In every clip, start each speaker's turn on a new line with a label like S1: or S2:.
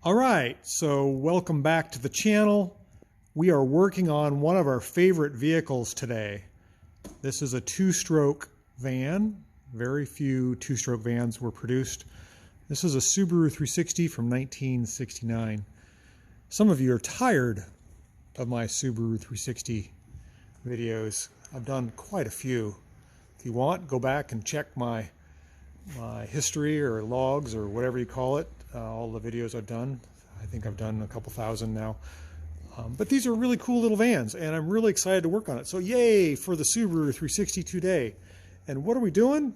S1: All right, so welcome back to the channel. We are working on one of our favorite vehicles today. This is a two-stroke van. Very few two-stroke vans were produced. This is a Subaru 360 from 1969. Some of you are tired of my Subaru 360 videos. I've done quite a few. If you want, go back and check my history or logs or whatever you call it, all the videos I've done. I think I've done a couple thousand now. But these are really cool little vans, and I'm really excited to work on it. So yay for the Subaru 360 today. And what are we doing?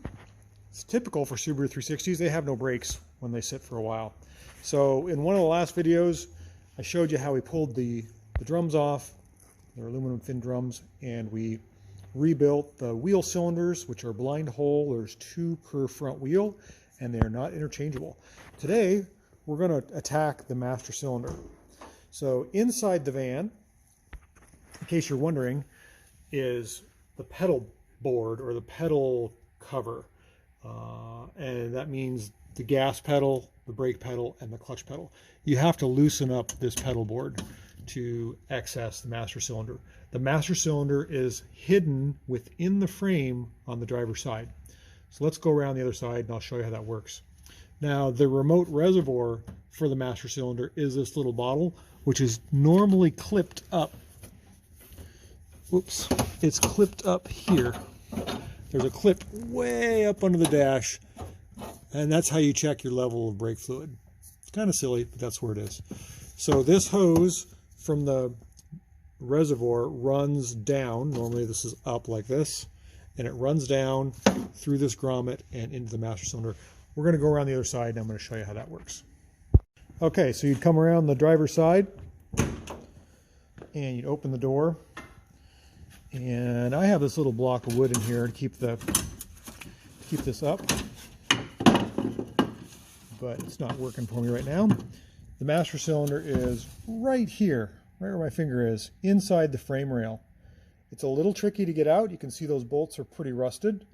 S1: It's typical for Subaru 360s. They have no brakes when they sit for a while. So in one of the last videos, I showed you how we pulled the drums off. They're aluminum fin drums, and we rebuilt the wheel cylinders, which are blind hole. There's two per front wheel, and they're not interchangeable. Today, we're going to attack the master cylinder. So inside the van, in case you're wondering, is the pedal board or the pedal cover. And that means the gas pedal, the brake pedal, and the clutch pedal. You have to loosen up this pedal board to access the master cylinder. The master cylinder is hidden within the frame on the driver's side. So let's go around the other side and I'll show you how that works. Now, the remote reservoir for the master cylinder is this little bottle, which is normally clipped up. Oops, it's clipped up here. There's a clip way up under the dash, and that's how you check your level of brake fluid. It's kind of silly, but that's where it is. So this hose from the reservoir runs down. Normally this is up like this, and it runs down through this grommet and into the master cylinder. We're going to go around the other side, and I'm going to show you how that works. Okay, so you'd come around the driver's side, and you'd open the door. And I have this little block of wood in here to keep this up, but it's not working for me right now. The master cylinder is right here, right where my finger is, inside the frame rail. It's a little tricky to get out. You can see those bolts are pretty rusted,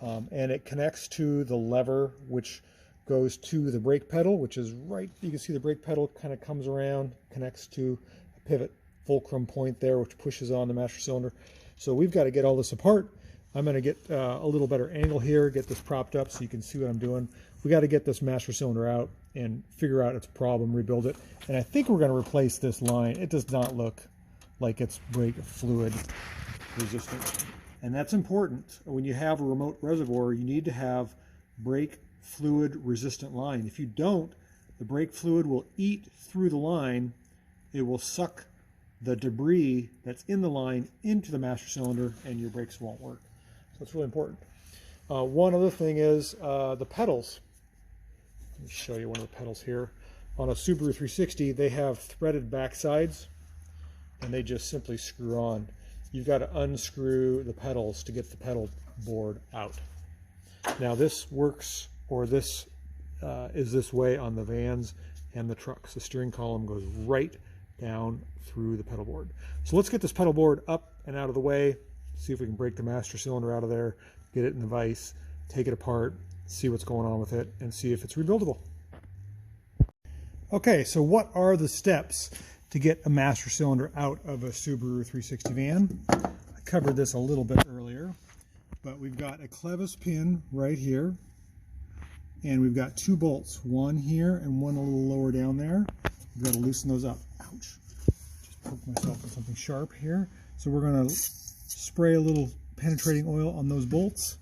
S1: and it connects to the lever, which goes to the brake pedal, which is right. You can see the brake pedal kind of comes around, connects to a pivot fulcrum point there, which pushes on the master cylinder. So we've got to get all this apart. I'm going to get a little better angle here, get this propped up so you can see what I'm doing. We got to get this master cylinder out and figure out its problem, rebuild it. And I think we're going to replace this line. It does not look like it's brake fluid resistant. And that's important. When you have a remote reservoir, you need to have brake fluid resistant line. If you don't, the brake fluid will eat through the line. It will suck the debris that's in the line into the master cylinder, and your brakes won't work. So it's really important. One other thing is the pedals. Let me show you one of the pedals here. On a Subaru 360, they have threaded back sides, and they just simply screw on. You've got to unscrew the pedals to get the pedal board out. Now this works, or this is this way on the vans and the trucks. The steering column goes right down through the pedal board. So let's get this pedal board up and out of the way, see if we can break the master cylinder out of there, get it in the vise, take it apart, see what's going on with it, and see if it's rebuildable. Okay, so what are the steps to get a master cylinder out of a Subaru 360 van? I covered this a little bit earlier, but we've got a clevis pin right here, and we've got two bolts, one here and one a little lower down there. We've got to loosen those up. Ouch. Just poke myself with something sharp here. So we're going to spray a little penetrating oil on those bolts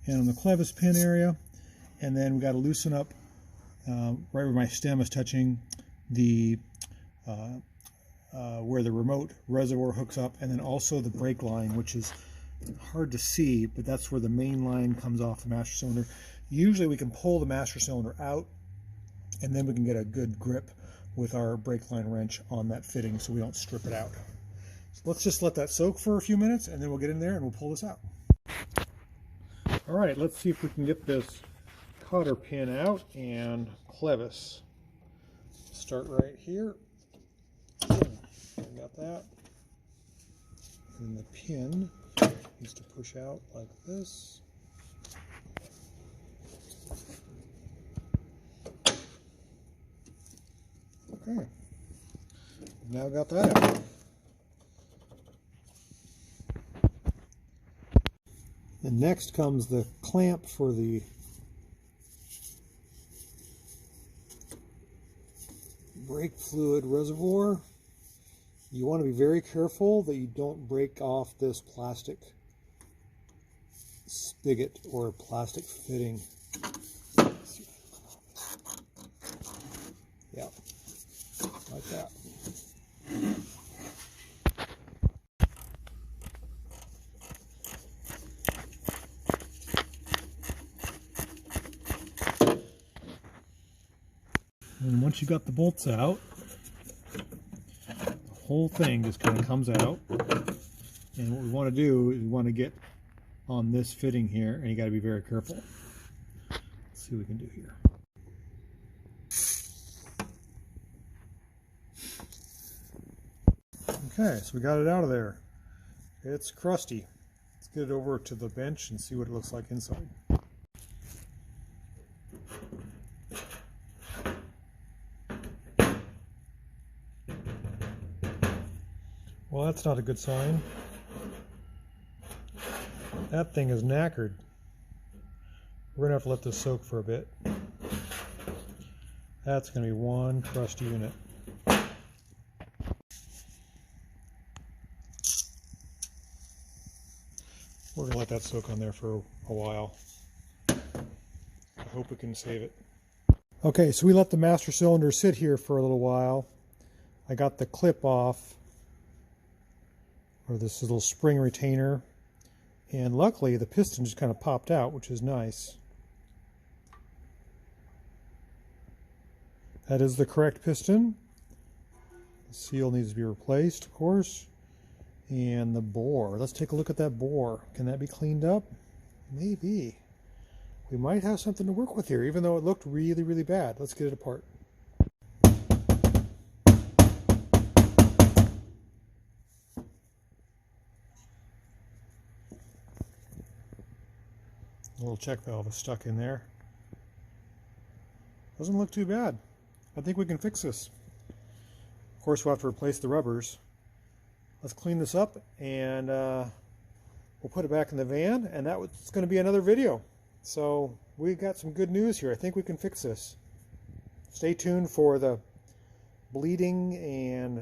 S1: and on the clevis pin area. And then we've got to loosen up right where my stem is touching the where the remote reservoir hooks up, and then also the brake line, which is hard to see, but that's where the main line comes off the master cylinder. Usually we can pull the master cylinder out, and then we can get a good grip with our brake line wrench on that fitting so we don't strip it out. So let's just let that soak for a few minutes, and then we'll get in there and we'll pull this out. All right, let's see if we can get this cotter pin out and clevis. Start right here. Got that. And the pin needs to push out like this. Okay. Now got that out. And next comes the clamp for the brake fluid reservoir. You want to be very careful that you don't break off this plastic spigot or plastic fitting. Yeah, like that. And once you got the bolts out, the whole thing just kind of comes out. And what we want to do is we want to get on this fitting here, and you got to be very careful. Let's see what we can do here. Okay, so we got it out of there. It's crusty. Let's get it over to the bench and see what it looks like inside. Well, that's not a good sign. That thing is knackered. We're gonna have to let this soak for a bit. That's gonna be one crusty unit. We're gonna let that soak on there for a while. I hope we can save it. Okay, so we let the master cylinder sit here for a little while. I got the clip off, or this little spring retainer, and luckily the piston just kind of popped out, which is nice. That is the correct piston. The seal needs to be replaced, of course. And the bore. Let's take a look at that bore. Can that be cleaned up? Maybe. We might have something to work with here, even though it looked really, really bad. Let's get it apart. A little check valve is stuck in there. Doesn't look too bad. I think we can fix this. Of course, we'll have to replace the rubbers. Let's clean this up, and we'll put it back in the van, and that's going to be another video. So we got some good news here. I think we can fix this. Stay tuned for the bleeding and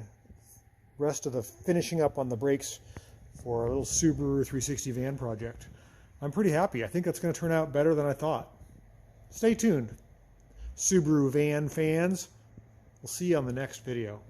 S1: rest of the finishing up on the brakes for a little Subaru 360 van project. I'm pretty happy. I think that's going to turn out better than I thought. Stay tuned, Subaru van fans. We'll see you on the next video.